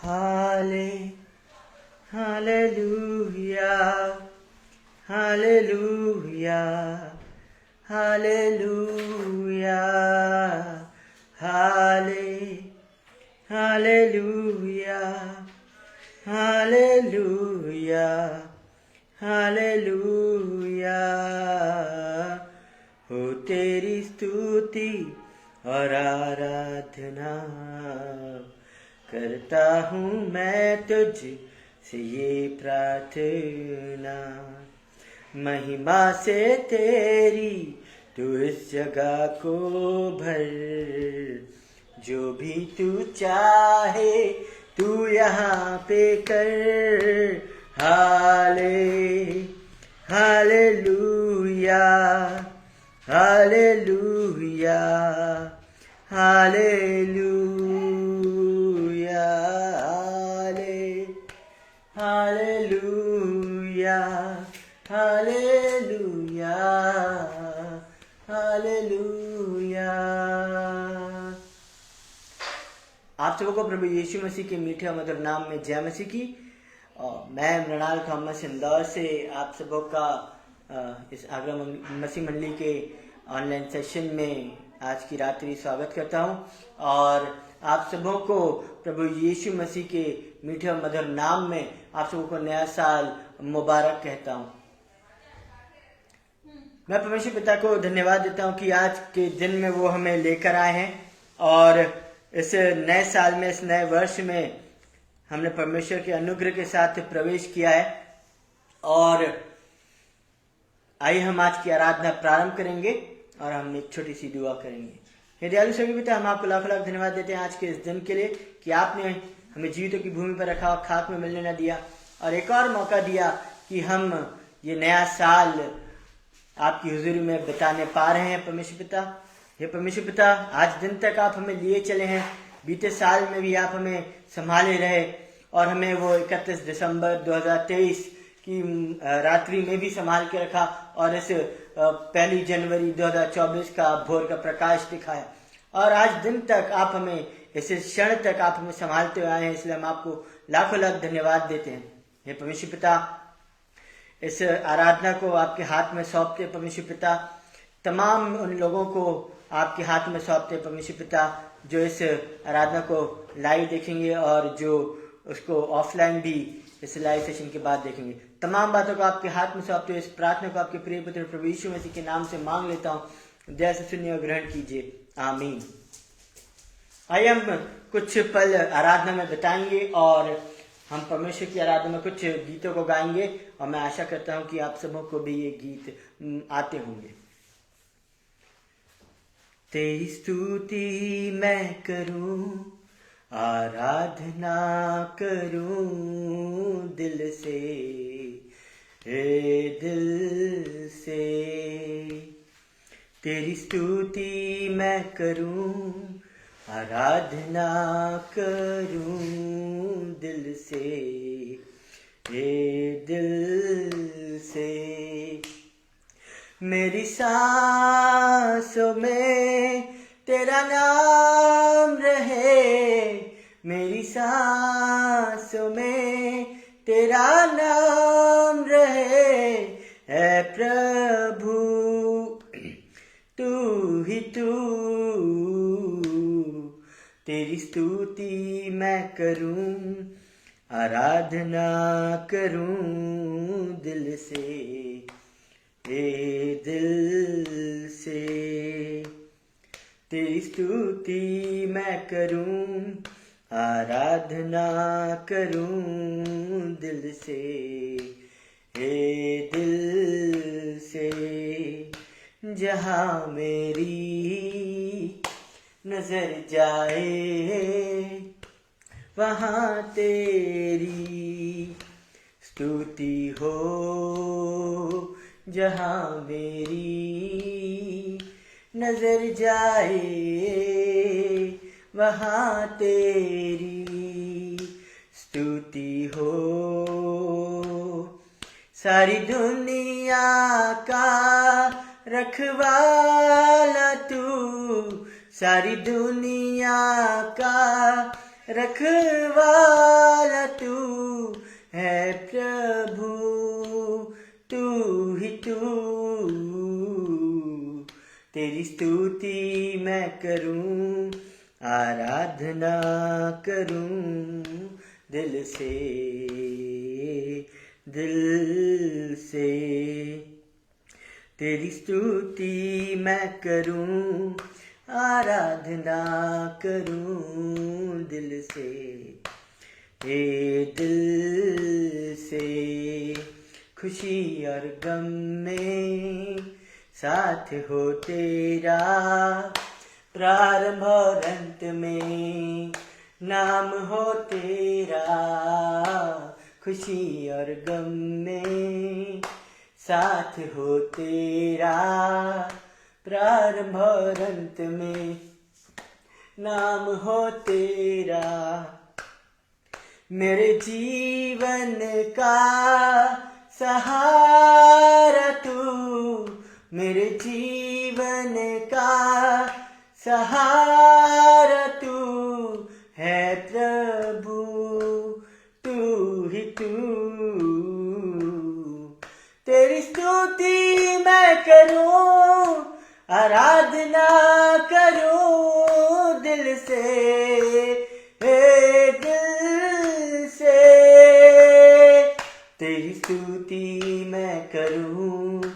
Halle, Hallelujah, Hallelujah, Hallelujah, Halle, Hallelujah, Hallelujah, Hallelujah. हो तेरी स्तुति और आराधना करता हूँ मैं तुझ से ये प्रार्थना। महिमा से तेरी तू इस जगह को भर, जो भी तू चाहे तू यहाँ पे कर। हाले hallelujah hallelujah hallelujah hallelujah hallelujah hallelujah. आप सबों को प्रभु यीशु मसीह के मीठे और मधुर नाम में जय मसीह की। मैं मृणाल मोहम्मद इंदौर से आप सबों का इस आगरा मसीह मंडली के ऑनलाइन सेशन में आज की रात्रि स्वागत करता हूं और आप सबों को प्रभु यीशु मसीह के मीठे और मधुर नाम में आप सबों को नया साल मुबारक कहता हूं। मैं परमेश्वर पिता को धन्यवाद देता हूं कि आज के दिन में वो हमें लेकर आए हैं और इस नए साल में, इस नए वर्ष में हमने परमेश्वर के अनुग्रह के साथ प्रवेश किया है। और आइए हम आज की आराधना प्रारंभ करेंगे और हम एक छोटी सी दुआ करेंगे। हे दयालु स्वर्गीय पिता, हम आपको लाख लाख धन्यवाद देते हैं आज के इस दिन के लिए कि आपने हमें जीवितों की भूमि पर रखा और खाक में मिलने न दिया और एक और मौका दिया कि हम ये नया साल आपकी हुजूरी में बिताने पा रहे हैं। परमेश्वर पिता, हे परमेश्वर पिता, आज दिन तक आप हमें लिए चले हैं, बीते साल में भी आप हमें संभाले रहे और हमें वो 31 दिसंबर 2023 की रात्रि में भी संभाल के रखा और इस 1 जनवरी 2024 का भोर का प्रकाश दिखाया और आज दिन तक आप हमें, इस क्षण तक आप हमें संभालते हुए आए हैं, इसलिए हम आपको लाखों लाख धन्यवाद देते हैं। हे परमेश्वर पिता, इस आराधना को आपके हाथ में सौंपते परमेश्वर पिता, तमाम उन लोगों को आपके हाथ में सौंपते परमेश्वर पिता जो इस आराधना को लाइव देखेंगे और जो उसको ऑफलाइन भी इस लाइव सेशन के बाद देखेंगे। तमाम बातों को आपके हाथ में सौंपते हुए इस प्रार्थना को आपके प्रिय पुत्र प्रभु यीशु मसीह के नाम से मांग लेता हूँ। दया से सुनिए और ग्रहण कीजिए, आमीन। आइए हम कुछ पल आराधना में बिताएंगे और हम परमेश्वर की आराधना में कुछ गीतों को गाएंगे और मैं आशा करता हूँ कि आप सबों को भी ये गीत आते होंगे। तेरी स्तुति मैं करूं, आराधना करूं दिल से, हे दिल से। तेरी स्तुति मैं करूं, आराधना करूं दिल से, हे दिल से। मेरी सांसों में तेरा नाम रहे, मेरी सांसों में तेरा नाम रहे, है प्रभु तू ही तू। तेरी स्तुति मैं करूं, आराधना करूं दिल से, हे दिल से। तेरी स्तुति मैं करूं, आराधना करूं दिल से, हे दिल से। जहाँ मेरी नजर जाए वहाँ तेरी स्तुति हो, जहाँ मेरी नजर जाए वहाँ तेरी स्तुति हो। सारी दुनिया का रखवाला तू, सारी दुनिया का रखवाला तू है प्रभु, तू ही तू। तेरी स्तुति मैं करूं, आराधना करूं दिल से, दिल से। तेरी स्तुति मैं करूं, आराधना करूं दिल से, हे दिल से। खुशी और गम में साथ हो तेरा, प्रारंभ और अंत में नाम हो तेरा। खुशी और गम में साथ हो तेरा, प्रारंभ और अंत में नाम हो तेरा। मेरे जीवन का सहारा तू, मेरे जीवन का सहारा तू है प्रभु, तू ही तू। तेरी स्तुति मैं करूं, आराधना करूं दिल से, हे दिल से। तेरी स्तुति मैं करूं,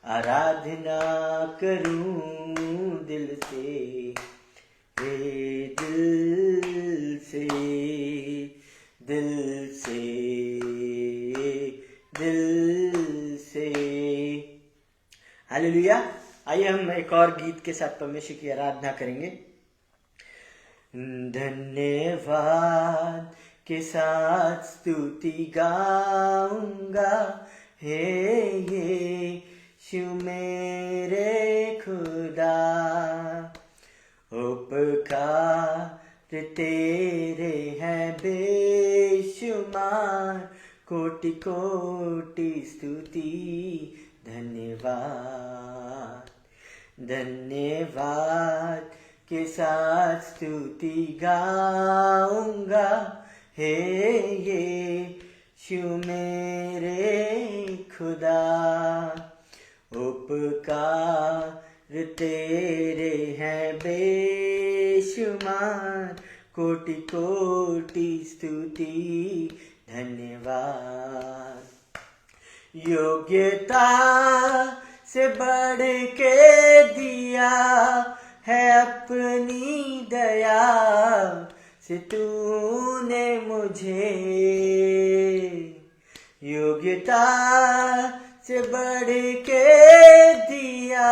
आराधना करूं दिल से, हे दिल से, दिल से, दिल से। हालेलुया। आइए हम एक और गीत के साथ परमेश्वर की आराधना करेंगे। धन्यवाद के साथ स्तुति गाऊंगा, हे यीशु मेरे खुदा। उपकार तेरे हैं बेशुमार, कोटि कोटि स्तुति धन्यवाद। धन्यवाद के साथ स्तुति गाऊंगा, हे यीशु मेरे खुदा। उपकार तेरे हैं बेशुमार, कोटि कोटि स्तुति धन्यवाद। योग्यता से बढ़ के दिया है अपनी दया से तूने मुझे। योग्यता से बढ़ के दिया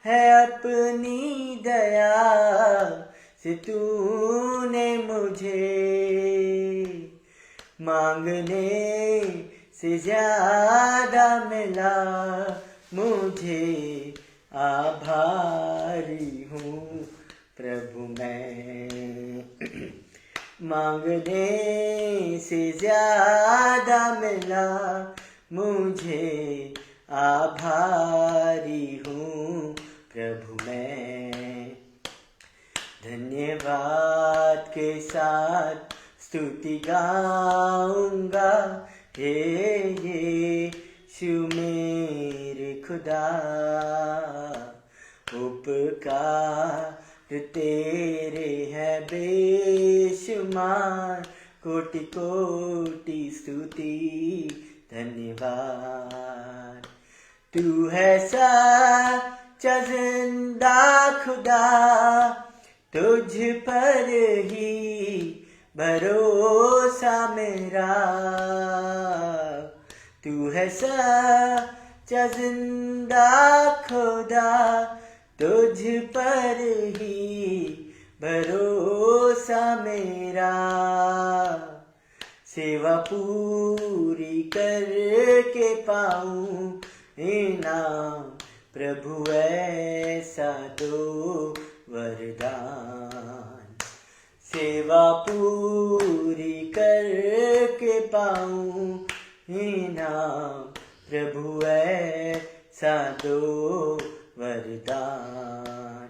है अपनी दया से तूने मुझे। मांगने से ज्यादा मिला मुझे, आभारी हूँ प्रभु मैं। मांगने से ज्यादा मिला मुझे, आभारी हूँ प्रभु मैं। धन्यवाद के साथ स्तुति गाऊंगा, हे यीशु मेरे खुदा। उपकार तेरे हैं बेशुमार, कोटि कोटि स्तुति धन्यवाद। तू है सच्चा जिंदा खुदा, तुझ पर ही भरोसा मेरा। तू है सच्चा जिंदा खुदा, तुझ पर ही भरोसा मेरा। सेवा पूरी करके पाऊं इनाम, प्रभु ऐसा दो वरदान। सेवा पूरी करके पाऊं इनाम, प्रभु ऐसा दो वरदान।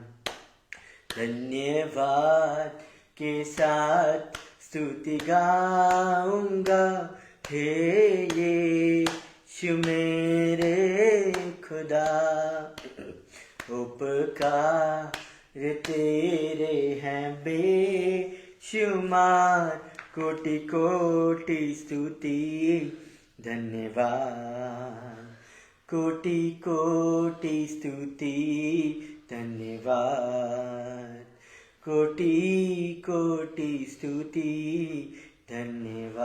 धन्यवाद के साथ स्तुति गाऊंगा हे यीशु मेरे खुदा। उपकार तेरे हैं बेशुमार, कोटि कोटि स्तुति धन्यवाद, कोटि कोटि स्तुति धन्यवाद, कोटि कोटि स्तुति धन्यवाद।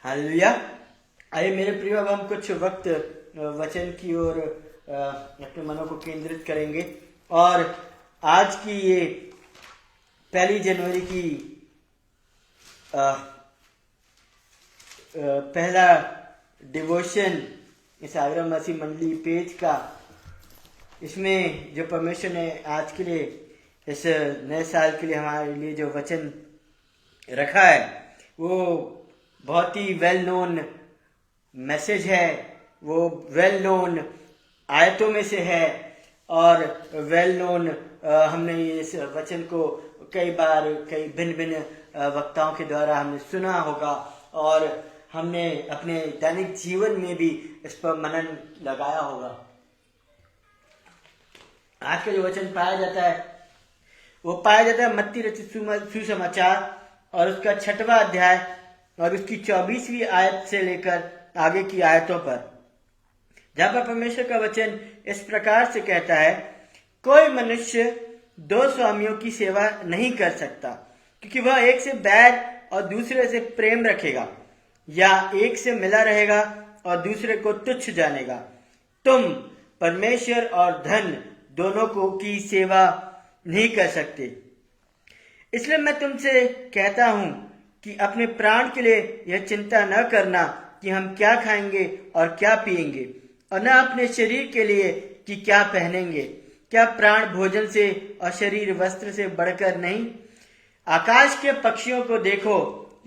हालेलुया। आइए मेरे प्रिय, अब हम कुछ वक्त वचन की ओर अपने मनों को केंद्रित करेंगे। और आज की ये 1 जनवरी की पहला डिवोशन इस आगरा मसीह मंडली पेज का, इसमें जो परमेश्वर ने आज के लिए, इस नए साल के लिए हमारे लिए जो वचन रखा है, वो बहुत ही वेल नोन मैसेज है। वो वेल नोन आयतों में से है और वेल नोन हमने इस वचन को कई बार कई भिन्न भिन्न वक्ताओं के द्वारा हमने सुना होगा और हमने अपने दैनिक जीवन में भी इस पर मनन लगाया होगा। आज का जो वचन पाया जाता है वो पाया जाता है मत्ती रचित सुसमाचार और उसका 6वां अध्याय और उसकी 24वीं आयत से लेकर आगे की आयतों पर, जहां पर परमेश्वर का वचन इस प्रकार से कहता है, कोई मनुष्य 2 स्वामियों की सेवा नहीं कर सकता, क्योंकि वह एक से बैर और दूसरे से प्रेम रखेगा, या एक से मिला रहेगा और दूसरे को तुच्छ जानेगा। तुम परमेश्वर और धन दोनों को की सेवा नहीं कर सकते। इसलिए मैं तुमसे कहता हूं कि अपने प्राण के लिए यह चिंता न करना कि हम क्या खाएंगे और क्या पिएंगे, और न अपने शरीर के लिए कि क्या पहनेंगे। क्या प्राण भोजन से और शरीर वस्त्र से बढ़कर नहीं? आकाश के पक्षियों को देखो,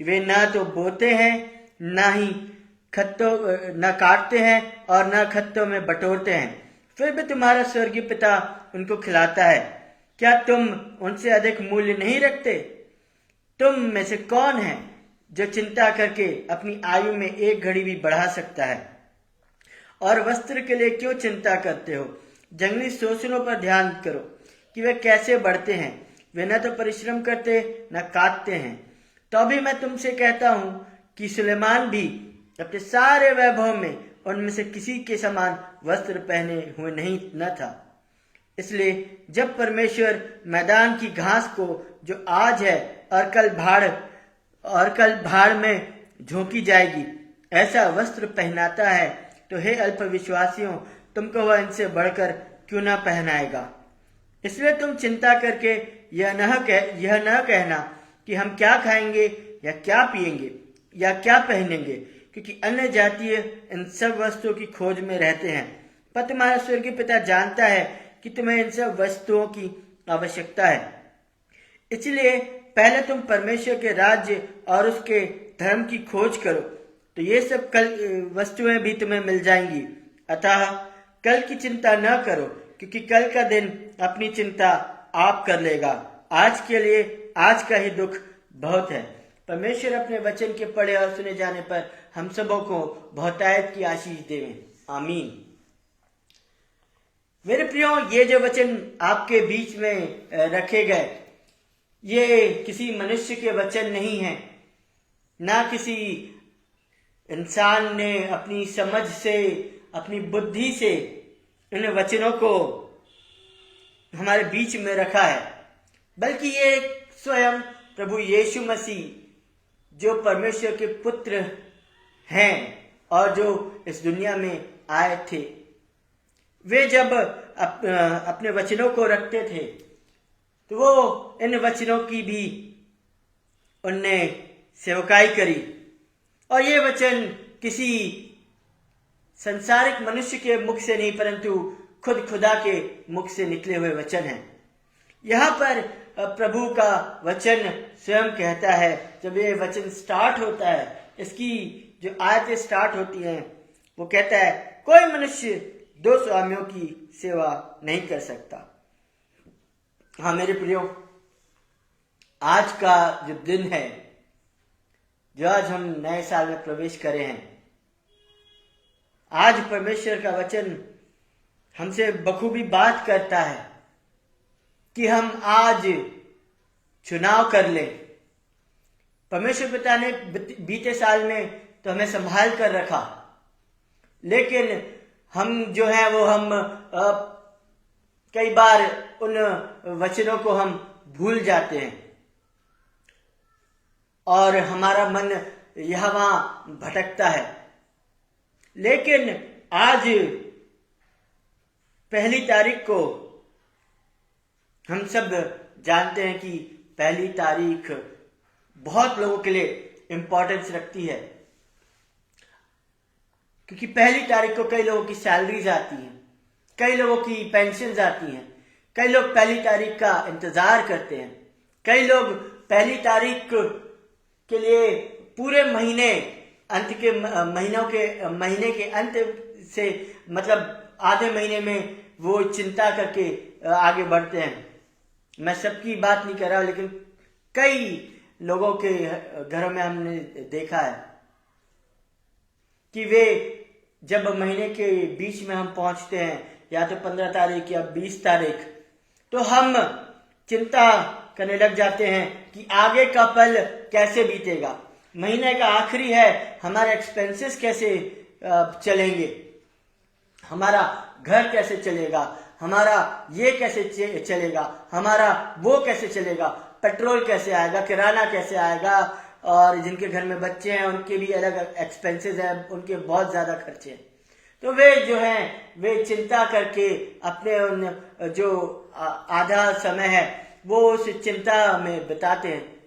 वे न तो बोते हैं, न ही न काटते हैं और न खत्तों में बटोरते हैं, फिर भी तुम्हारा स्वर्गीय पिता उनको खिलाता है। क्या तुम उनसे अधिक मूल्य नहीं रखते? तुम में से कौन है जो चिंता करके अपनी आयु में एक घड़ी भी बढ़ा सकता है? और वस्त्र के लिए क्यों चिंता करते हो? जंगली शोषणों पर ध्यान करो कि वे कैसे बढ़ते हैं। वे न तो परिश्रम करते न काटते हैं। तो भी मैं तुमसे कहता हूं कि सुलेमान भी अपने सारे वैभव में उनमें से किसी के समान वस्त्र पहने हुए नहीं न था। इसलिए जब परमेश्वर मैदान की घास को जो आज है और कल भाड़ में झोंकी जाएगी ऐसा वस्त्र पहनाता है, तो हे अल्प विश्वासियों, तुमको वह इनसे बढ़कर क्यों न पहनाएगा। इसलिए तुम चिंता करके यह न कहना कि हम क्या खाएंगे या क्या पिएंगे या क्या पहनेंगे, क्योंकि अन्य जातीय इन सब वस्तुओं की खोज में रहते हैं। पर तुम्हारा स्वर्गीय पिता जानता है कि तुम्हें इन सब वस्तुओं की आवश्यकता है। इसलिए पहले तुम परमेश्वर के राज्य और उसके धर्म की खोज करो, तो ये सब कल वस्तुएं भी तुम्हें मिल जाएंगी। अतः कल की चिंता न करो, क्योंकि कल का दिन अपनी चिंता आप कर लेगा। आज के लिए आज का ही दुख बहुत है। परमेश्वर अपने वचन के पढ़े और सुने जाने पर हम सबों को बहुतायत की आशीष देवें। आमीन। मेरे प्रियो, ये जो वचन आपके बीच में रखे गए, ये किसी मनुष्य के वचन नहीं है, ना किसी इंसान ने अपनी समझ से, अपनी बुद्धि से इन वचनों को हमारे बीच में रखा है, बल्कि ये स्वयं प्रभु यीशु मसीह जो परमेश्वर के पुत्र हैं और जो इस दुनिया में आए थे, वे जब अपने वचनों को रखते थे तो वो इन वचनों की भी उनने सेवकाई करी। और ये वचन किसी संसारिक मनुष्य के मुख से नहीं, परंतु खुद खुदा के मुख से निकले हुए वचन हैं। यहाँ पर प्रभु का वचन स्वयं कहता है, जब ये वचन स्टार्ट होता है, इसकी जो आयतें स्टार्ट होती हैं, वो कहता है, कोई मनुष्य दो स्वामियों की सेवा नहीं कर सकता। हाँ मेरे प्रियो, आज का जो दिन है, जो आज हम नए साल में प्रवेश करे हैं, आज परमेश्वर का वचन हमसे बखूबी बात करता है कि हम आज चुनाव कर लें। परमेश्वर पिता ने बीते साल में तो हमें संभाल कर रखा, लेकिन हम जो है वो हम कई बार उन वचनों को हम भूल जाते हैं और हमारा मन यहाँ वहां भटकता है। लेकिन आज 1 तारीख को हम सब जानते हैं कि 1 तारीख बहुत लोगों के लिए इंपॉर्टेंस रखती है, क्योंकि 1 तारीख को कई लोगों की सैलरीज आती हैं, कई लोगों की पेंशन आती हैं, कई लोग 1 तारीख का इंतजार करते हैं, कई लोग 1 तारीख के लिए पूरे महीने के अंत से मतलब आधे महीने में वो चिंता करके आगे बढ़ते हैं। मैं सबकी बात नहीं कर रहा, लेकिन कई लोगों के घरों में हमने देखा है कि वे जब महीने के बीच में हम पहुंचते हैं, या तो 15 तारीख या 20 तारीख, तो हम चिंता करने लग जाते हैं कि आगे का पल कैसे बीतेगा, महीने का आखिरी है, हमारे एक्सपेंसेस कैसे चलेंगे, हमारा घर कैसे चलेगा, हमारा ये कैसे चलेगा, हमारा वो कैसे चलेगा, पेट्रोल कैसे आएगा, किराना कैसे आएगा, और जिनके घर में बच्चे हैं उनके भी अलग एक्सपेंसेस हैं, उनके बहुत ज्यादा खर्चे हैं। तो वे जो हैं वे चिंता करके अपने उन जो आधा समय है वो उस चिंता में बिताते हैं।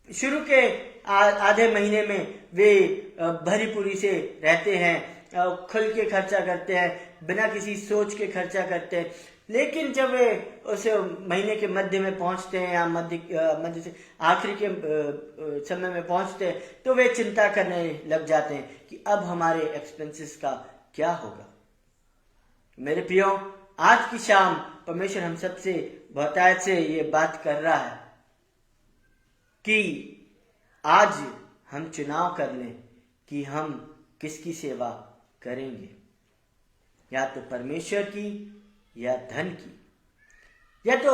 शुरू के आधे महीने में वे भरी पूरी से रहते हैं, खुल के खर्चा करते हैं, बिना किसी सोच के खर्चा करते हैं। लेकिन जब वे उस महीने के मध्य में पहुंचते हैं या मध्य से आखिरी के समय में पहुंचते हैं, तो वे चिंता करने लग जाते हैं कि अब हमारे एक्सपेंसेस का क्या होगा। मेरे प्रियो, आज की शाम परमेश्वर हम सबसे बहुतायत से ये बात कर रहा है कि आज हम चुनाव कर लें कि हम किसकी सेवा करेंगे, या तो परमेश्वर की, या धन की, या तो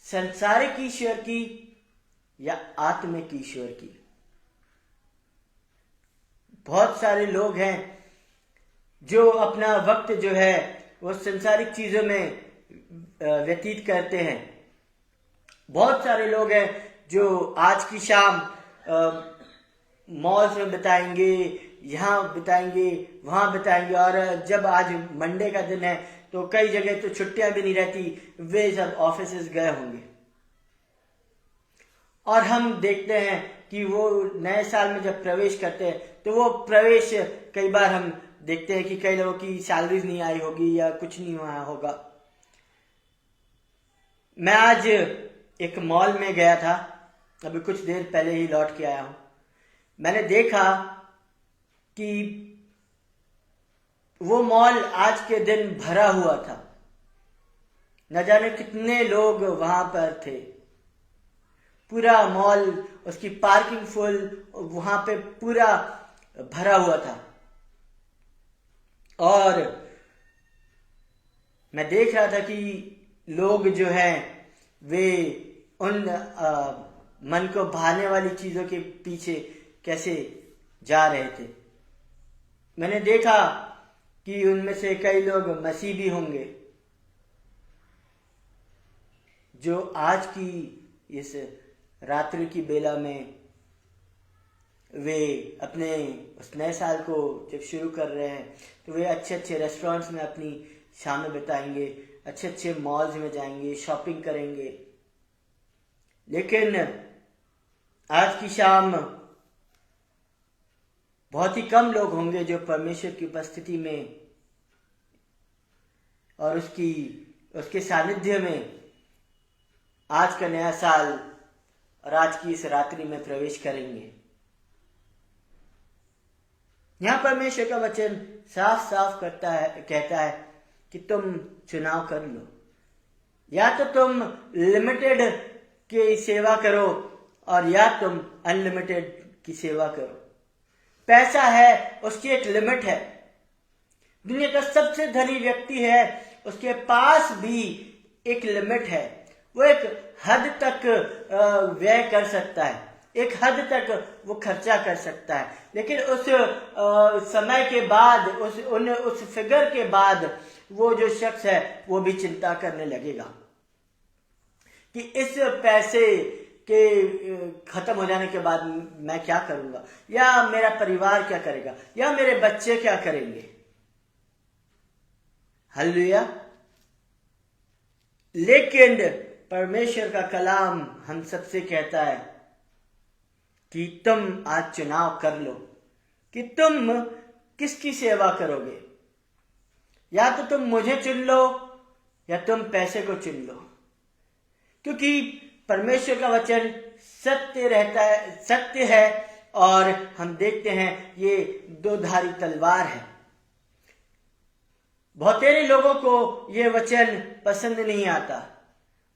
संसारिक ईश्वर की, या आत्मिक ईश्वर की। बहुत सारे लोग हैं जो अपना वक्त जो है वो संसारिक चीजों में व्यतीत करते हैं। बहुत सारे लोग हैं जो आज की शाम मॉल्स में बिताएंगे, यहाँ बिताएंगे, वहां बिताएंगे, और जब आज मंडे का दिन है तो कई जगह तो छुट्टियां भी नहीं रहती, वे सब ऑफिसेज गए होंगे। और हम देखते हैं कि वो नए साल में जब प्रवेश करते हैं तो वो प्रवेश कई बार हम देखते हैं कि कई लोगों की सैलरीज नहीं आई होगी या कुछ नहीं हुआ होगा। मैं आज एक मॉल में गया था, अभी कुछ देर पहले ही लौट के आया हूं। मैंने देखा कि वो मॉल आज के दिन भरा हुआ था, न जाने कितने लोग वहां पर थे। पूरा मॉल, उसकी पार्किंग फुल, वहां पे पूरा भरा हुआ था। और मैं देख रहा था कि लोग जो हैं वे उन मन को भाने वाली चीजों के पीछे कैसे जा रहे थे। मैंने देखा कि उनमें से कई लोग मसीह भी होंगे जो आज की इस रात्रि की बेला में वे अपने उस नए साल को जब शुरू कर रहे हैं तो वे अच्छे अच्छे रेस्टोरेंट्स में अपनी शामें बिताएंगे, अच्छे अच्छे मॉल्स में जाएंगे, शॉपिंग करेंगे। लेकिन आज की शाम बहुत ही कम लोग होंगे जो परमेश्वर की उपस्थिति में और उसके सानिध्य में आज का नया साल और आज की इस रात्रि में प्रवेश करेंगे। यहाँ परमेश्वर का वचन साफ साफ कहता है कि तुम चुनाव कर लो। या तो तुम लिमिटेड की सेवा करो और या तुम अनलिमिटेड की सेवा करो। पैसा है, उसकी एक लिमिट है। दुनिया का सबसे धनी व्यक्ति है, उसके पास भी एक लिमिट है। वो एक हद तक व्यय कर सकता है, एक हद तक वो खर्चा कर सकता है, लेकिन उस समय के बाद, उस फिगर के बाद वो जो शख्स है वो भी चिंता करने लगेगा कि इस पैसे के खत्म हो जाने के बाद मैं क्या करूंगा, या मेरा परिवार क्या करेगा, या मेरे बच्चे क्या करेंगे। हालेलुया। लेकिन परमेश्वर का कलाम हम सबसे कहता है कि तुम आज चुनाव कर लो कि तुम किसकी सेवा करोगे। या तो तुम मुझे चुन लो या तुम पैसे को चुन लो, क्योंकि परमेश्वर का वचन सत्य है और हम देखते हैं ये दो धारी तलवार है। बहुतेरे लोगों को ये वचन पसंद नहीं आता।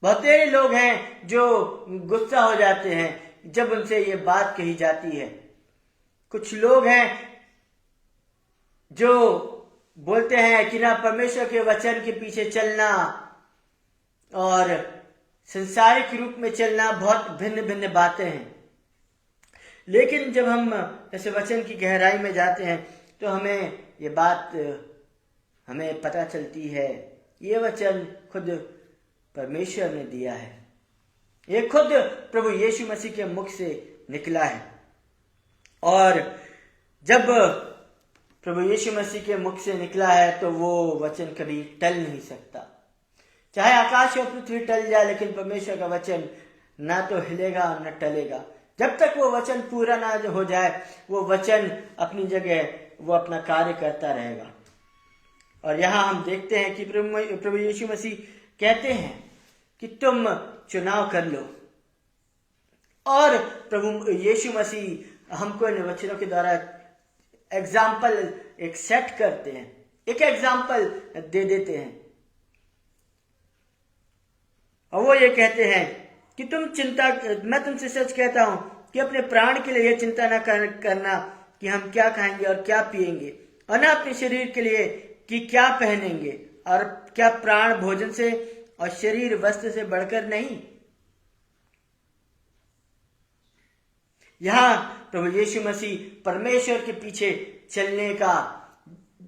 बहुतेरे लोग हैं जो गुस्सा हो जाते हैं जब उनसे ये बात कही जाती है। कुछ लोग हैं जो बोलते हैं कि ना परमेश्वर के वचन के पीछे चलना और संसारिक रूप में चलना बहुत भिन्न भिन्न बातें हैं। लेकिन जब हम ऐसे वचन की गहराई में जाते हैं तो हमें ये बात हमें पता चलती है, ये वचन खुद परमेश्वर ने दिया है, ये खुद प्रभु यीशु मसीह के मुख से निकला है। और जब प्रभु यीशु मसीह के मुख से निकला है तो वो वचन कभी टल नहीं सकता। चाहे आकाश और पृथ्वी टल जाए, लेकिन परमेश्वर का वचन ना तो हिलेगा न टलेगा। जब तक वो वचन पूरा ना हो जाए, वो वचन अपनी जगह वो अपना कार्य करता रहेगा। और यहाँ हम देखते हैं कि प्रभु यीशु मसीह कहते हैं कि तुम चुनाव कर लो। और प्रभु यीशु मसीह हमको इन वचनों के द्वारा एग्जाम्पल एक सेट करते हैं, एक एग्जाम्पल दे देते हैं। और वो ये कहते हैं कि मैं तुमसे सच कहता हूं कि अपने प्राण के लिए यह चिंता न करना कि हम क्या खाएंगे और क्या पिएंगे, और न अपने शरीर के लिए कि क्या पहनेंगे। और क्या प्राण भोजन से और शरीर वस्त्र से बढ़कर नहीं। यहां प्रभु यीशु मसीह परमेश्वर के पीछे चलने का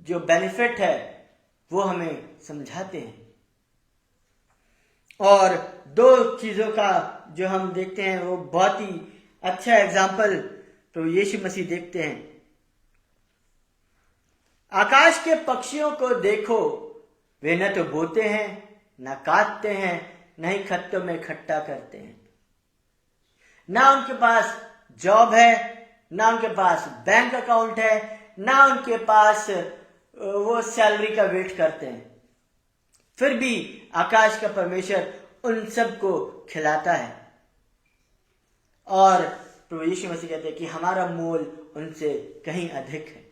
जो बेनिफिट है वो हमें समझाते हैं। और दो चीजों का जो हम देखते हैं वो बहुत ही अच्छा एग्जाम्पल प्रभु यीशु मसीह देखते हैं। आकाश के पक्षियों को देखो, वे न तो बोते हैं, न काटते हैं, न ही खत्तों में इकट्ठा करते हैं। ना उनके पास जॉब है, ना उनके पास बैंक अकाउंट है, ना उनके पास वो सैलरी का वेट करते हैं। फिर भी आकाश का परमेश्वर उन सबको खिलाता है। और प्रभु यीशु मसीह कहते हैं कि हमारा मोल उनसे कहीं अधिक है।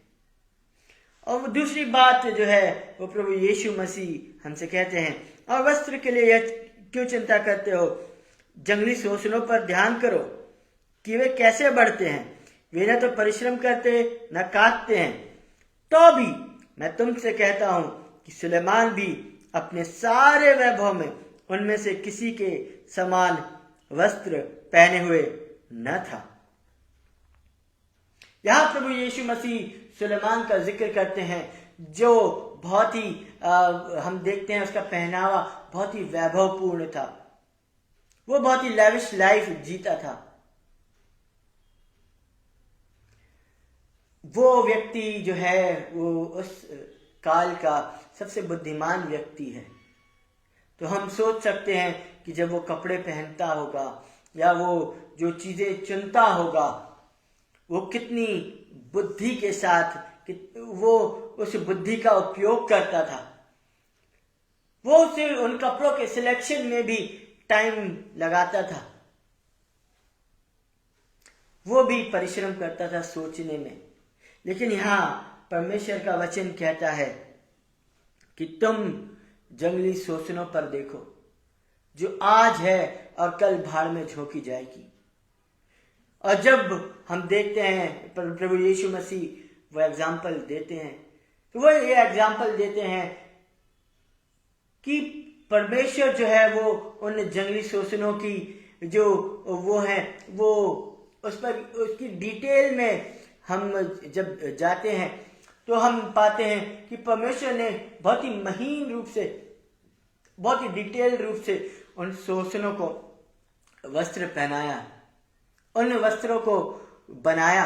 और दूसरी बात जो है वो प्रभु यीशु मसीह हमसे कहते हैं, और वस्त्र के लिए क्यों चिंता करते हो, जंगली सोसनों पर ध्यान करो कि वे कैसे बढ़ते हैं। वे न तो परिश्रम करते न काटते हैं, तो भी मैं तुमसे कहता हूं कि सुलेमान भी अपने सारे वैभव में उनमें से किसी के समान वस्त्र पहने हुए न था। यहां प्रभु यीशु मसीह सुलेमान का जिक्र करते हैं, जो बहुत ही हम देखते हैं उसका पहनावा बहुत ही वैभवपूर्ण था। वो बहुत ही लैविश लाइफ जीता था। वो व्यक्ति जो है वो उस काल का सबसे बुद्धिमान व्यक्ति है। तो हम सोच सकते हैं कि जब वो कपड़े पहनता होगा या वो जो चीजें चुनता होगा, वो कितनी बुद्धि के साथ वो उस बुद्धि का उपयोग करता था। वो उन कपड़ों के सिलेक्शन में भी टाइम लगाता था। वो भी परिश्रम करता था सोचने में लेकिन यहाँ परमेश्वर का वचन कहता है कि तुम जंगली शोषणों पर देखो जो आज है और कल भाड़ में झोंकी जाएगी। और जब हम देखते हैं प्रभु यीशु मसीह वो एग्जाम्पल देते हैं, तो वो ये एग्जाम्पल देते हैं कि परमेश्वर जो है वो उन जंगली शोषणों की जो वो है वो उस पर उसकी डिटेल में हम जब जाते हैं तो हम पाते हैं कि परमेश्वर ने बहुत ही महीन रूप से, बहुत ही डिटेल रूप से उन शोषणों को वस्त्र पहनाया, उन वस्त्रों को बनाया,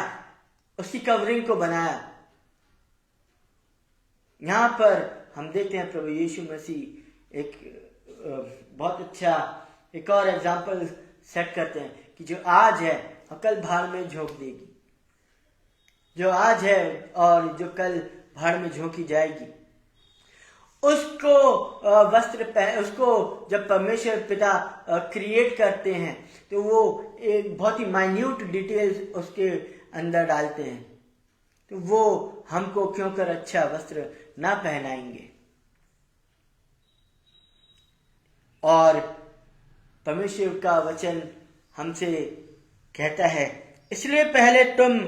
उसकी कवरिंग को बनाया। यहाँ पर हम देखते हैं प्रभु यीशु मसीह एक बहुत अच्छा एक और एग्जाम्पल सेट करते हैं कि जो आज है और कल भाड़ में झोंक देगी, जो आज है और जो कल भाड़ में झोंकी जाएगी, उसको उसको जब परमेश्वर पिता क्रिएट करते हैं तो वो एक बहुत ही माइन्यूट डिटेल्स उसके अंदर डालते हैं, तो वो हमको क्यों कर अच्छा वस्त्र ना पहनाएंगे। और परमेश्वर का वचन हमसे कहता है, इसलिए पहले तुम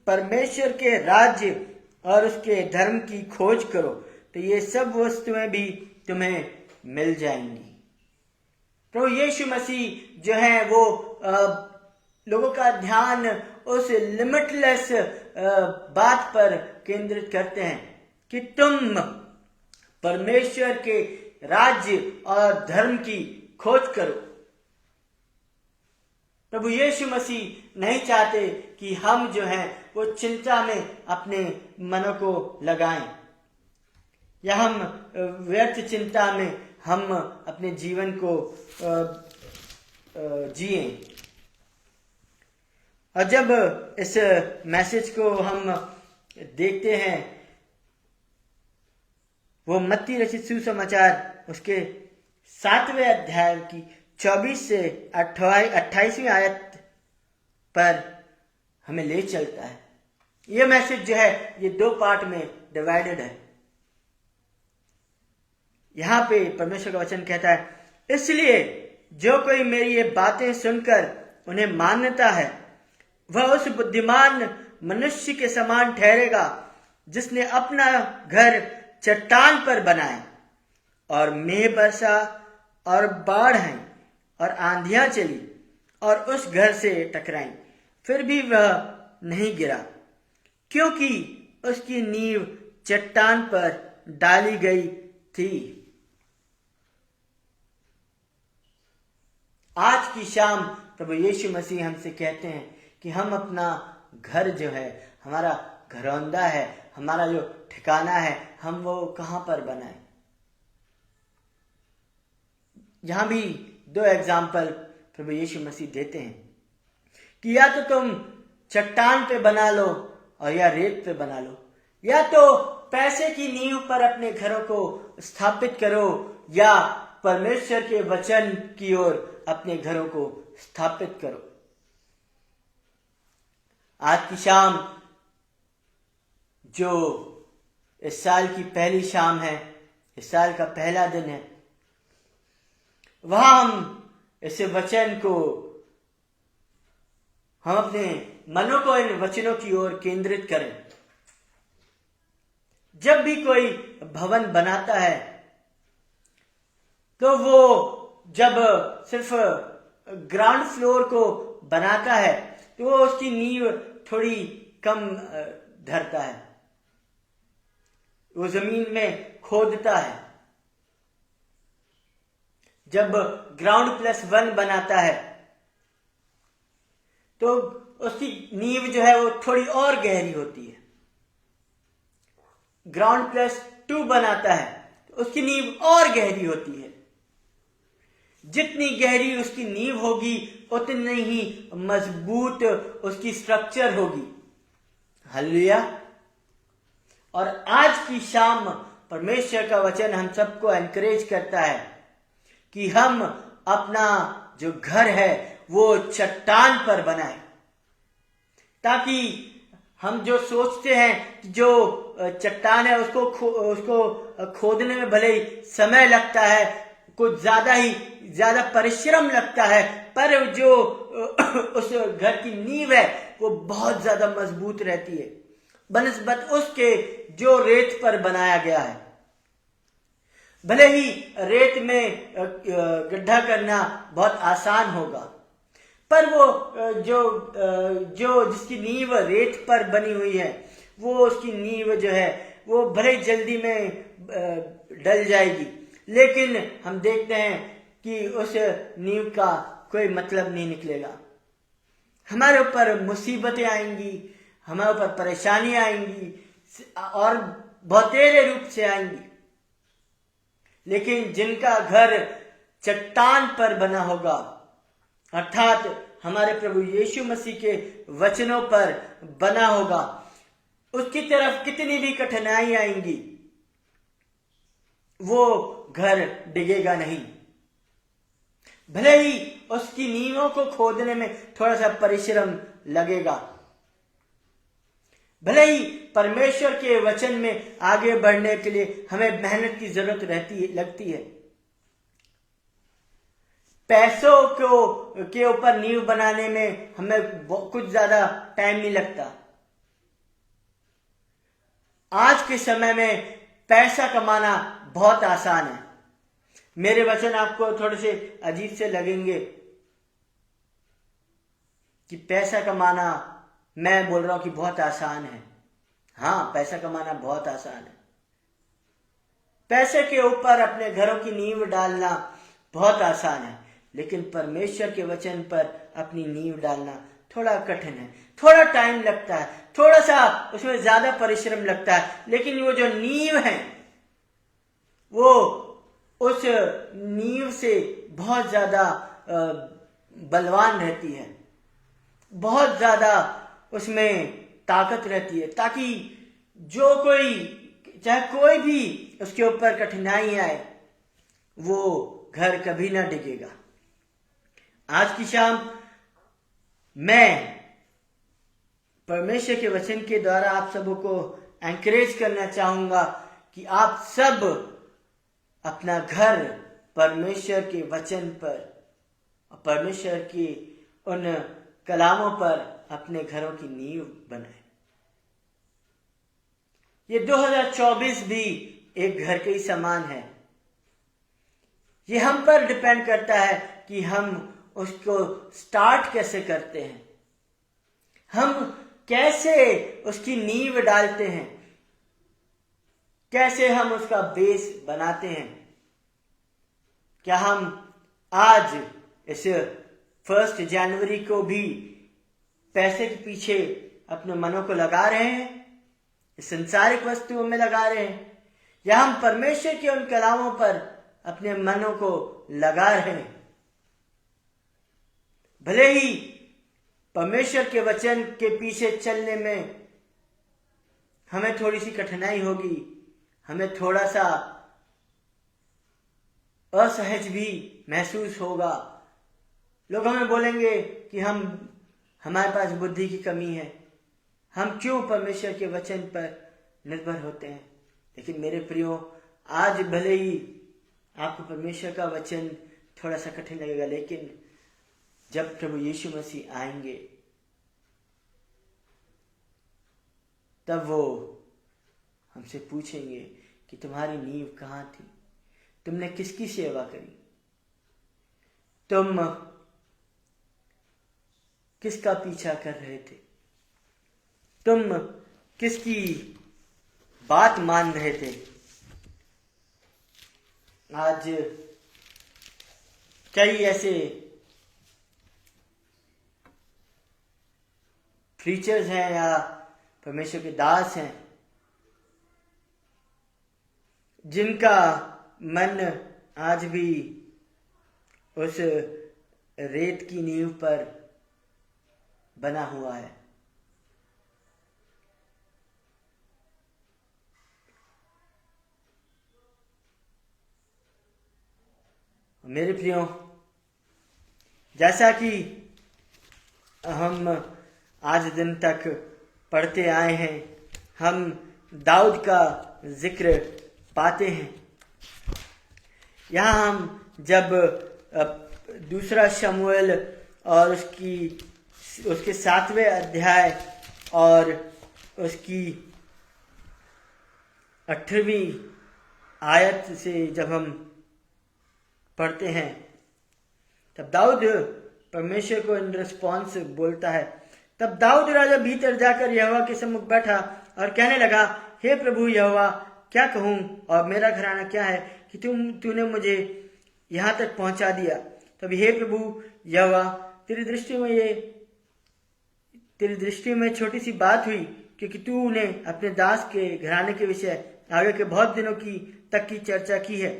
परमेश्वर के राज्य और उसके धर्म की खोज करो तो ये सब वस्तुएं भी तुम्हें मिल जाएंगी। प्रभु यीशु मसीह जो है वो लोगों का ध्यान उस लिमिटलेस बात पर केंद्रित करते हैं कि तुम परमेश्वर के राज्य और धर्म की खोज करो। प्रभु यीशु मसीह नहीं चाहते कि हम जो हैं वो चिंता में अपने मनों को लगाएं या हम व्यर्थ चिंता में हम अपने जीवन को जिएं। और जब इस मैसेज को हम देखते हैं, वो मत्ती रचित सुसमाचार उसके 7वें अध्याय की 24 से 28वीं आयत पर हमें ले चलता है। ये मैसेज जो है ये 2 पार्ट में डिवाइडेड है। यहां पे परमेश्वर का वचन कहता है, इसलिए जो कोई मेरी ये बातें सुनकर उन्हें मानता है वह उस बुद्धिमान मनुष्य के समान ठहरेगा जिसने अपना घर चट्टान पर बनाया और मेघ बरसा और बाढ़ आई और आंधियां चली और उस घर से टकराई, फिर भी वह नहीं गिरा क्योंकि उसकी नींव चट्टान पर डाली गई थी। आज की शाम प्रभु यीशु मसीह हमसे कहते हैं कि हम अपना घर जो है, हमारा घरौंदा है, हमारा जो ठिकाना है, हम वो कहां पर बनाएं। यहां भी 2 एग्जाम्पल प्रभु यीशु मसीह देते हैं कि या तो तुम चट्टान पे बना लो और या रेत पे बना लो, या तो पैसे की नींव पर अपने घरों को स्थापित करो या परमेश्वर के वचन की ओर अपने घरों को स्थापित करो। आज की शाम जो इस साल की पहली शाम है, इस साल का पहला दिन है, वहां हम इस वचन को, हम अपने मनों को इन वचनों की ओर केंद्रित करें। जब भी कोई भवन बनाता है तो वो जब सिर्फ ग्राउंड फ्लोर को बनाता है तो वो उसकी नींव थोड़ी कम धरता है, वो जमीन में खोदता है। जब ग्राउंड +1 बनाता है तो उसकी नींव जो है वो थोड़ी और गहरी होती है। ग्राउंड +2 बनाता है तो उसकी नींव और गहरी होती है। जितनी गहरी उसकी नींव होगी उतनी ही मजबूत उसकी स्ट्रक्चर होगी। हालेलुया। और आज की शाम परमेश्वर का वचन हम सबको एनकरेज करता है कि हम अपना जो घर है वो चट्टान पर बनाएं, ताकि हम जो सोचते हैं कि जो चट्टान है उसको खोदने में भले ही समय लगता है, कुछ ज्यादा परिश्रम लगता है, पर जो उस घर की नींव है वो बहुत ज्यादा मजबूत रहती है बनिस्बत उसके जो रेत पर बनाया गया है। भले ही रेत में गड्ढा करना बहुत आसान होगा, पर वो जो जिसकी नींव रेत पर बनी हुई है, वो उसकी नींव जो है वो भले जल्दी में डल जाएगी, लेकिन हम देखते हैं कि उस नींव का कोई मतलब नहीं निकलेगा। हमारे ऊपर मुसीबतें आएंगी, हमारे ऊपर परेशानियां आएंगी और बहुतेरे रूप से आएंगी, लेकिन जिनका घर चट्टान पर बना होगा, अर्थात हमारे प्रभु यीशु मसीह के वचनों पर बना होगा, उसकी तरफ कितनी भी कठिनाई आएंगी वो घर डिगेगा नहीं। भले ही उसकी नींवों को खोदने में थोड़ा सा परिश्रम लगेगा, भले ही परमेश्वर के वचन में आगे बढ़ने के लिए हमें मेहनत की जरूरत लगती है, पैसों के ऊपर नींव बनाने में हमें कुछ ज्यादा टाइम नहीं लगता। आज के समय में पैसा कमाना बहुत आसान है। मेरे वचन आपको थोड़े से अजीब से लगेंगे कि पैसा कमाना, मैं बोल रहा हूं कि बहुत आसान है। हाँ, पैसा कमाना बहुत आसान है। पैसे के ऊपर अपने घरों की नींव डालना बहुत आसान है, लेकिन परमेश्वर के वचन पर अपनी नींव डालना थोड़ा कठिन है, थोड़ा टाइम लगता है, थोड़ा सा उसमें ज्यादा परिश्रम लगता है, लेकिन वो जो नींव है वो उस नींव से बहुत ज्यादा बलवान रहती है, बहुत ज्यादा उसमें ताकत रहती है, ताकि जो कोई, चाहे कोई भी उसके ऊपर कठिनाई आए, वो घर कभी ना डिगेगा। आज की शाम मैं परमेश्वर के वचन के द्वारा आप सबों को एनकरेज करना चाहूंगा कि आप सब अपना घर परमेश्वर के वचन पर, परमेश्वर की उन कलामों पर अपने घरों की नींव बनाए। ये 2024 भी एक घर के ही समान है। ये हम पर डिपेंड करता है कि हम उसको स्टार्ट कैसे करते हैं, हम कैसे उसकी नींव डालते हैं, कैसे हम उसका बेस बनाते हैं। क्या हम आज इस 1 जनवरी को भी पैसे के पीछे अपने मनों को लगा रहे हैं, इस संसारिक वस्तुओं में लगा रहे हैं, या हम परमेश्वर के उन कलामों पर अपने मनों को लगा रहे हैं? भले ही परमेश्वर के वचन के पीछे चलने में हमें थोड़ी सी कठिनाई होगी, हमें थोड़ा सा असहज भी महसूस होगा। लोग हमें बोलेंगे कि हमारे पास बुद्धि की कमी है, हम क्यों परमेश्वर के वचन पर निर्भर होते हैं। लेकिन मेरे प्रियो, आज भले ही आपको परमेश्वर का वचन थोड़ा सा कठिन लगेगा, लेकिन जब प्रभु यीशु मसीह आएंगे तब वो हमसे पूछेंगे कि तुम्हारी नींव कहाँ थी, तुमने किसकी सेवा करी, तुम किसका पीछा कर रहे थे, तुम किसकी बात मान रहे थे। आज कई ऐसे प्रीचर्स हैं या परमेश्वर के दास हैं जिनका मन आज भी उस रेत की नींव पर बना हुआ है। मेरे प्रियो, जैसा कि हम आज दिन तक पढ़ते आए हैं, हम दाऊद का जिक्र पाते हैं। यहाँ हम जब दूसरा शमूएल और उसके 7वें अध्याय और उसकी 18वीं आयत से जब हम पढ़ते हैं, तब दाऊद परमेश्वर को इन रिस्पॉन्स बोलता है। तब दाऊद राजा भीतर जाकर यहोवा के सम्मुख बैठा और कहने लगा, हे प्रभु यहोवा, क्या कहूँ और मेरा घराना क्या है कि तूने मुझे यहाँ तक पहुँचा दिया। तब हे प्रभु यहोवा, तेरी दृष्टि में छोटी सी बात हुई, क्योंकि तूने अपने दास के घराने के विषय आगे के बहुत दिनों तक की चर्चा की है।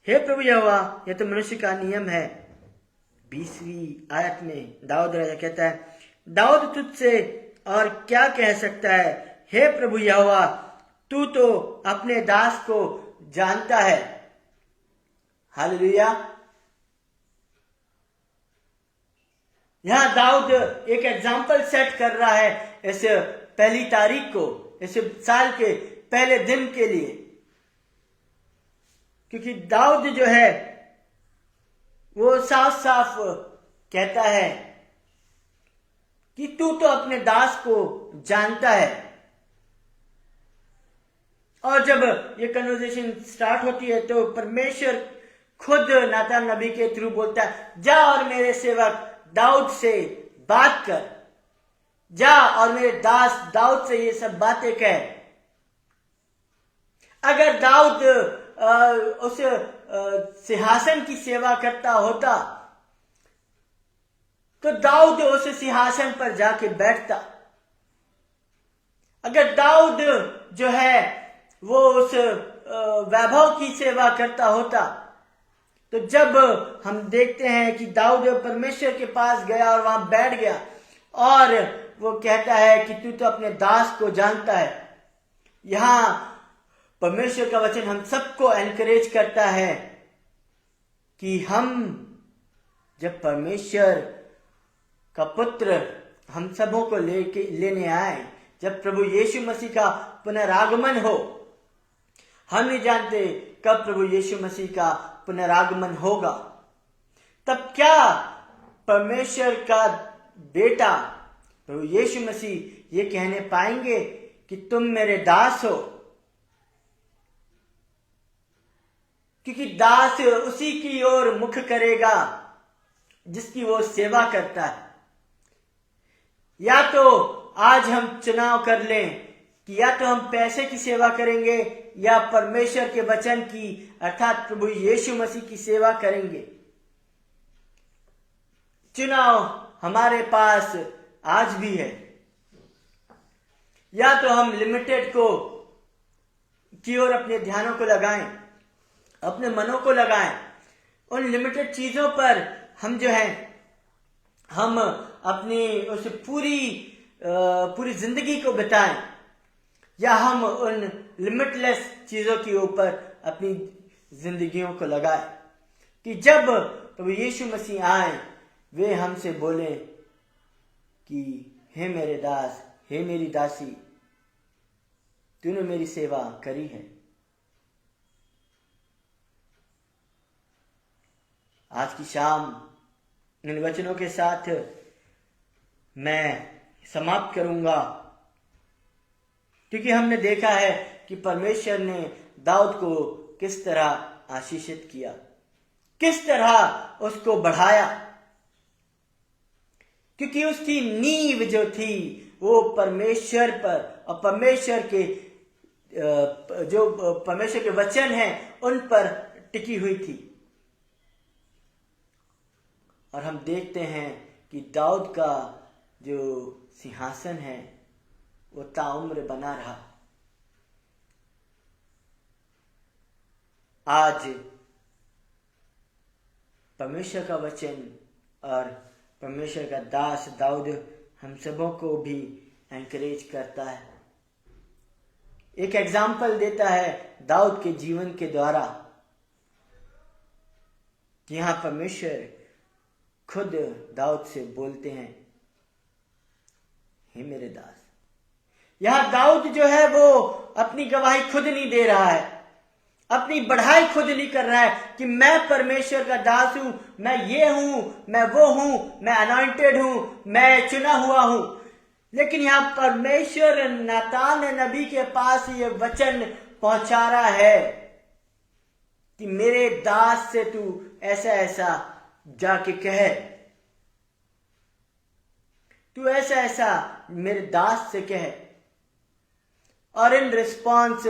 हे प्रभु यहोवा, यह तो मनुष्य का नियम है। 20वीं आयत में दाऊद राजा कहता है, दाऊद तुझसे और क्या कह सकता है, हे प्रभु यहोवा, तू तो अपने दास को जानता है। हालेलुया। यहां दाऊद एक एग्जाम्पल सेट कर रहा है इस पहली तारीख को, इस साल के पहले दिन के लिए, क्योंकि दाऊद जो है वो साफ साफ कहता है कि तू तो अपने दास को जानता है। और जब ये कन्वर्सेशन स्टार्ट होती है तो परमेश्वर खुद नातान नबी के थ्रू बोलता है, जा और मेरे सेवक दाऊद से बात कर, जा और मेरे दास दाऊद से ये सब बातें कह। अगर दाऊद उस सिंहासन की सेवा करता होता तो दाऊद उस सिंहासन पर जाके बैठता। अगर दाऊद जो है वो उस वैभव की सेवा करता होता, तो जब हम देखते हैं कि दाऊद परमेश्वर के पास गया और वहां बैठ गया और वो कहता है कि तू तो अपने दास को जानता है। यहां परमेश्वर का वचन हम सबको एनकरेज करता है कि हम जब परमेश्वर का पुत्र हम सबों को लेने आए, जब प्रभु यीशु मसीह का पुनरागमन हो, हम नहीं जानते कब प्रभु यीशु मसीह का पुनरागमन होगा, तब क्या परमेश्वर का बेटा प्रभु यीशु मसीह ये कहने पाएंगे कि तुम मेरे दास हो? क्योंकि दास उसी की ओर मुख करेगा जिसकी वो सेवा करता है। या तो आज हम चुनाव कर लें कि या तो हम पैसे की सेवा करेंगे या परमेश्वर के वचन की अर्थात प्रभु यीशु मसीह की सेवा करेंगे। चुनाव हमारे पास आज भी है। या तो हम लिमिटेड की ओर अपने ध्यानों को लगाएं, अपने मनों को लगाएं, उन लिमिटेड चीजों पर हम जो है हम अपनी उस पूरी जिंदगी को बिताएं, या हम उन लिमिटलेस चीजों के ऊपर अपनी जिंदगियों को लगाएं कि जब प्रभु यीशु मसीह आए वे हमसे बोले कि हे मेरे दास, हे मेरी दासी, तूने मेरी सेवा करी है। आज की शाम इन वचनों के साथ मैं समाप्त करूंगा, क्योंकि हमने देखा है कि परमेश्वर ने दाऊद को किस तरह आशीषित किया, किस तरह उसको बढ़ाया, क्योंकि उसकी नींव जो थी वो परमेश्वर पर और परमेश्वर के वचन हैं उन पर टिकी हुई थी। और हम देखते हैं कि दाऊद का जो सिंहासन है वो ताउम्र बना रहा। आज परमेश्वर का वचन और परमेश्वर का दास दाऊद हम सबों को भी एनकरेज करता है, एक एग्जाम्पल देता है दाऊद के जीवन के द्वारा। यहां परमेश्वर खुद दाऊद से बोलते हैं, हे मेरे दास, यहाँ दाऊद जो है वो अपनी गवाही खुद नहीं दे रहा है, अपनी बढ़ाई खुद नहीं कर रहा है कि मैं परमेश्वर का दास हूं, मैं ये हूं, मैं वो हूं, मैं अनॉइंटेड हूं, मैं चुना हुआ हूं। लेकिन यहां परमेश्वर नातान नबी के पास ये वचन पहुंचा रहा है कि मेरे दास से तू ऐसा ऐसा जाके कहे, तू ऐसा ऐसा मेरे दास से कहे। और इन रिस्पॉन्स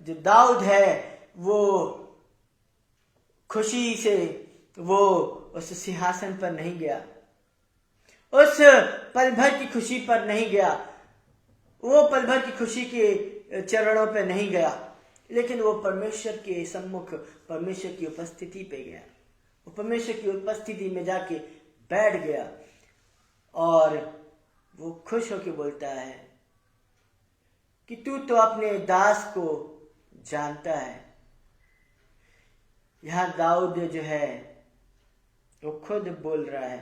जो दाऊद है वो खुशी से वो उस सिंहासन पर नहीं गया, उस पल भर की खुशी पर नहीं गया, वो पल भर की खुशी के चरणों पर नहीं गया, लेकिन वो परमेश्वर के सम्मुख, परमेश्वर की उपस्थिति पे गया। वो परमेश्वर की उपस्थिति में जाके बैठ गया और वो खुश होकर बोलता है कि तू तो अपने दास को जानता है। यहां दाऊद जो है वो खुद बोल रहा है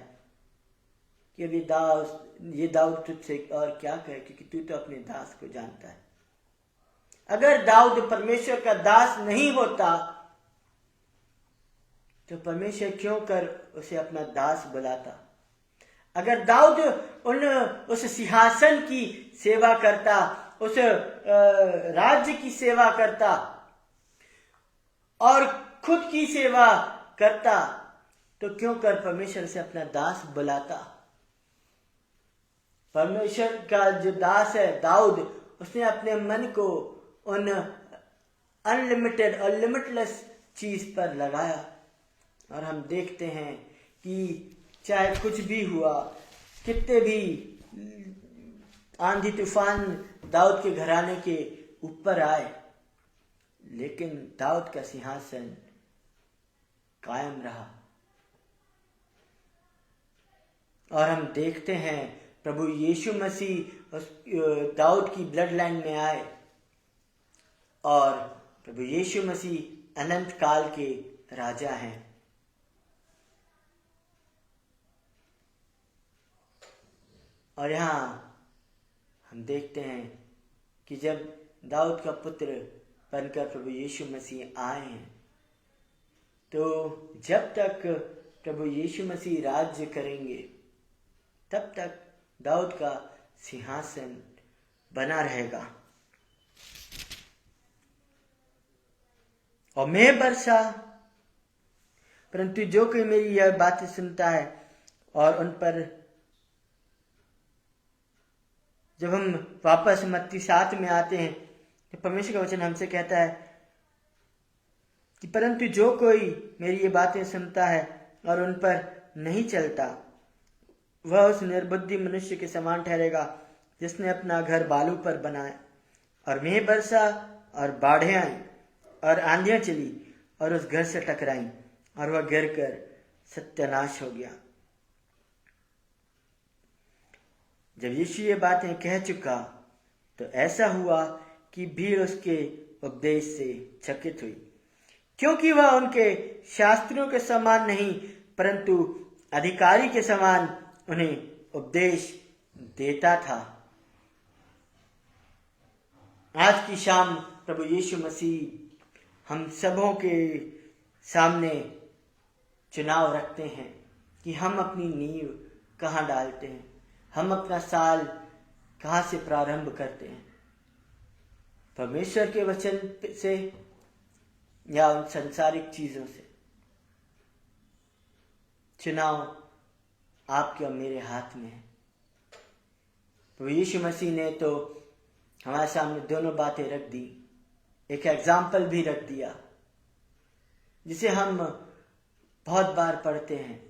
कि अभी ये दाऊद तुझसे और क्या कहे, क्योंकि तू तो अपने दास को जानता है। अगर दाऊद परमेश्वर का दास नहीं होता तो परमेश्वर क्यों कर उसे अपना दास बुलाता। अगर दाऊद उस सिंहासन की सेवा करता, उस राज्य की सेवा करता और खुद की सेवा करता, तो क्यों कर परमेश्वर से अपना दास बुलाता। परमेश्वर का जो दास है दाऊद, उसने अपने मन को उन अनलिमिटेड और लिमिटलेस चीज पर लगाया। और हम देखते हैं कि चाहे कुछ भी हुआ, कितने भी आंधी तूफान दाऊद के घराने के ऊपर आए, लेकिन दाऊद का सिंहासन कायम रहा। और हम देखते हैं प्रभु यीशु मसीह उस दाऊद की ब्लड लाइन में आए और प्रभु यीशु मसीह अनंत काल के राजा हैं। और यहाँ हम देखते हैं कि जब दाऊद का पुत्र बनकर प्रभु यीशु मसीह आए हैं, तो जब तक प्रभु यीशु मसीह राज्य करेंगे तब तक दाऊद का सिंहासन बना रहेगा। और मैं बरसा, परंतु जो कोई मेरी यह बातें सुनता है और उन पर, जब हम वापस मत्ती 7 में आते हैं तो परमेश्वर का वचन हमसे कहता है कि परंतु जो कोई मेरी ये बातें सुनता है और उन पर नहीं चलता, वह उस निर्बुद्धि मनुष्य के समान ठहरेगा जिसने अपना घर बालू पर बनाया। और मेंह बरसा और बाढ़ें आई और आंधियां चली और उस घर से टकराई और वह गिरकर सत्यानाश हो गया। जब यीशु ये बातें कह चुका तो ऐसा हुआ कि भीड़ उसके उपदेश से चकित हुई, क्योंकि वह उनके शास्त्रियों के समान नहीं परंतु अधिकारी के समान उन्हें उपदेश देता था। आज की शाम प्रभु यीशु मसीह हम सबों के सामने चुनाव रखते हैं कि हम अपनी नींव कहाँ डालते हैं, हम अपना साल कहाँ से प्रारंभ करते हैं, परमेश्वर के वचन से या उन संसारिक चीजों से। चुनाव आपके और मेरे हाथ में है। तो यीशु मसीह ने तो हमारे सामने दोनों बातें रख दी, एक एग्जाम्पल भी रख दिया जिसे हम बहुत बार पढ़ते हैं।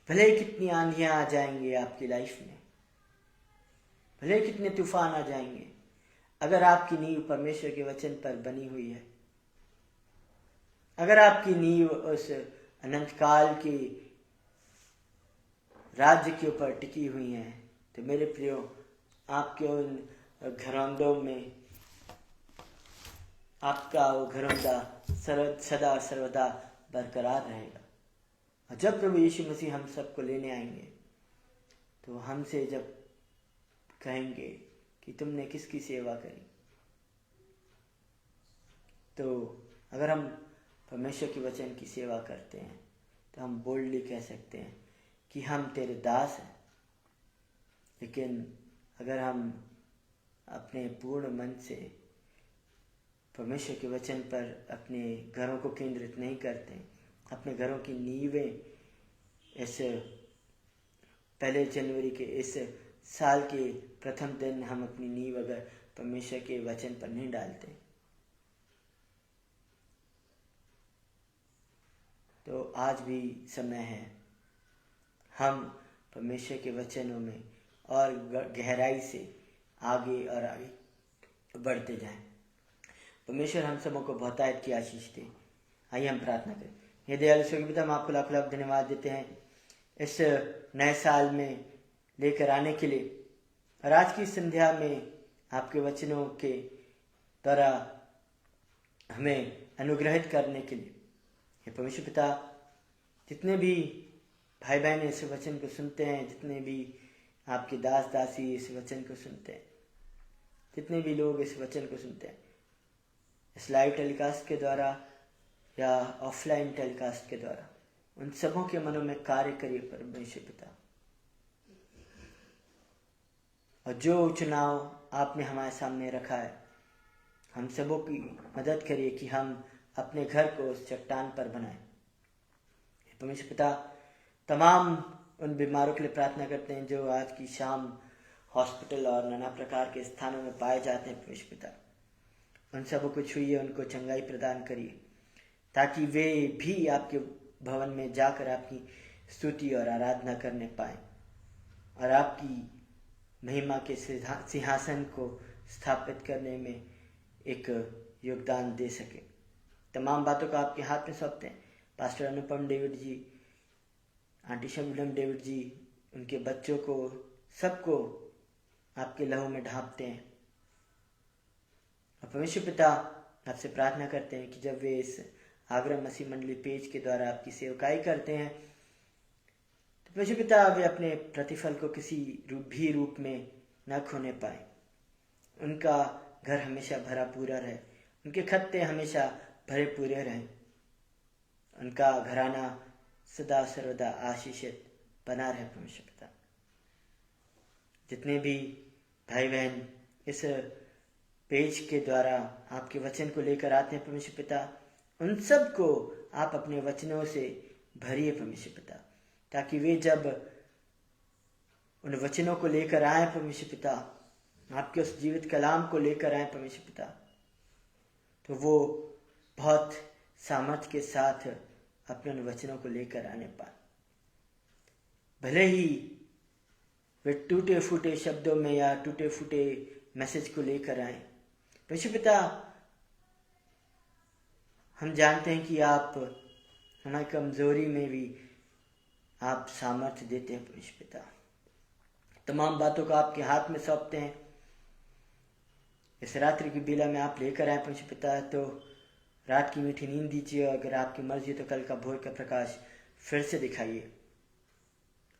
भले कितनी आंधियां आ जाएंगे आपकी लाइफ में, भले कितने तूफान आ जाएंगे, अगर आपकी नींव परमेश्वर के वचन पर बनी हुई है, अगर आपकी नींव उस अनंत काल के राज्य के ऊपर टिकी हुई है, तो मेरे प्रियो आपके उन घरौंदों में आपका वो घरौंदा सदा सर्वदा बरकरार रहेगा। और जब प्रभु यीशु मसीह हम सबको लेने आएंगे तो हमसे जब कहेंगे कि तुमने किसकी सेवा करी, तो अगर हम परमेश्वर के वचन की सेवा करते हैं तो हम बोल्डली कह सकते हैं कि हम तेरे दास हैं। लेकिन अगर हम अपने पूर्ण मन से परमेश्वर के वचन पर अपने घरों को केंद्रित नहीं करते, अपने घरों की नींवें इस 1 जनवरी के इस साल के प्रथम दिन हम अपनी नींव अगर परमेश्वर के वचन पर नहीं डालते, तो आज भी समय है हम परमेश्वर के वचनों में और गहराई से आगे और आगे बढ़ते जाएं। परमेश्वर हम सबों को बहुतायत की आशीष दे। आइए हम प्रार्थना करें। हे दयालु स्वर्गीय पिता, हम आपको लाख लाख धन्यवाद देते हैं इस नए साल में लेकर आने के लिए, और आज की संध्या में आपके वचनों के द्वारा हमें अनुग्रहित करने के लिए। हे परमेश्वर पिता, जितने भी भाई बहन इस वचन को सुनते हैं, जितने भी आपके दास दासी इस वचन को सुनते हैं, जितने भी लोग इस वचन को सुनते हैं, इस लाइव टेलीकास्ट के द्वारा या ऑफलाइन टेलीकास्ट के द्वारा, उन सबों के मनों में कार्य करिए परमेश्वर पिता। और जो चुनाव आपने हमारे सामने रखा है, हम सबों की मदद करिए कि हम अपने घर को उस चट्टान पर बनाएं। परमेश्वर पिता, तमाम उन बीमारों के लिए प्रार्थना करते हैं जो आज की शाम हॉस्पिटल और नाना प्रकार के स्थानों में पाए जाते हैं। परमेश्वर पिता, उन सबों को छुइए, उनको चंगाई प्रदान करिए, ताकि वे भी आपके भवन में जाकर आपकी स्तुति और आराधना करने पाएं और आपकी महिमा के सिंहासन को स्थापित करने में एक योगदान दे सके। तमाम बातों को आपके हाथ में सौंपते हैं। पास्टर अनुपम डेविड जी, आंटी शबनम डेविड जी, उनके बच्चों को, सबको आपके लहू में ढांपते हैं। और परमेश्वर पिता, आपसे प्रार्थना करते हैं कि जब वे इस आगरा मसीह मंडली पेज के द्वारा आपकी सेवकाई करते हैं, तो परमेश्वर पिता वे अपने प्रतिफल को किसी रूप में न खोने पाए। उनका घर हमेशा भरा पूरा रहे, उनके खत्ते हमेशा भरे पूरे रहें, उनका घराना सदा सर्वदा आशीषित बना रहे। परमेश्वर पिता, जितने भी भाई बहन इस पेज के द्वारा आपके वचन को लेकर आते हैं परमेश्वर पिता, उन सब को आप अपने वचनों से भरिए परमेश्वर पिता, ताकि वे जब उन वचनों को लेकर आए परमेश्वर पिता, आपके उस जीवित कलाम को लेकर आए परमेश्वर पिता, तो वो बहुत सामर्थ्य के साथ अपने उन वचनों को लेकर आने पाए। भले ही वे टूटे फूटे शब्दों में या टूटे फूटे मैसेज को लेकर आए परमेश्वर पिता, हम जानते हैं कि आप हमारी कमजोरी में भी आप सामर्थ्य देते हैं परमेश्वर पिता। तमाम बातों को आपके हाथ में सौंपते हैं। इस रात्रि की बेला में आप लेकर आए परमेश्वर पिता, तो रात की मीठी नींद दीजिए, और अगर आपकी मर्जी तो कल का भोर का प्रकाश फिर से दिखाइए।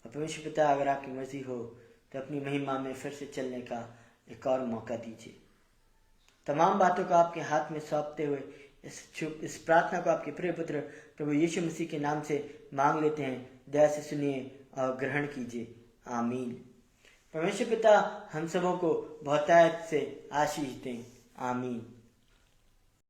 और परमेश्वर पिता, अगर आपकी मर्जी हो तो अपनी महिमा में फिर से चलने का एक और मौका दीजिए। तमाम बातों को आपके हाथ में सौंपते हुए इस प्रार्थना को आपके प्रिय पुत्र प्रभु यीशु मसीह के नाम से मांग लेते हैं। दया से सुनिए और ग्रहण कीजिए। आमीन। परमेश्वर पिता हम सबों को बहुतायत से आशीष दें। आमीन।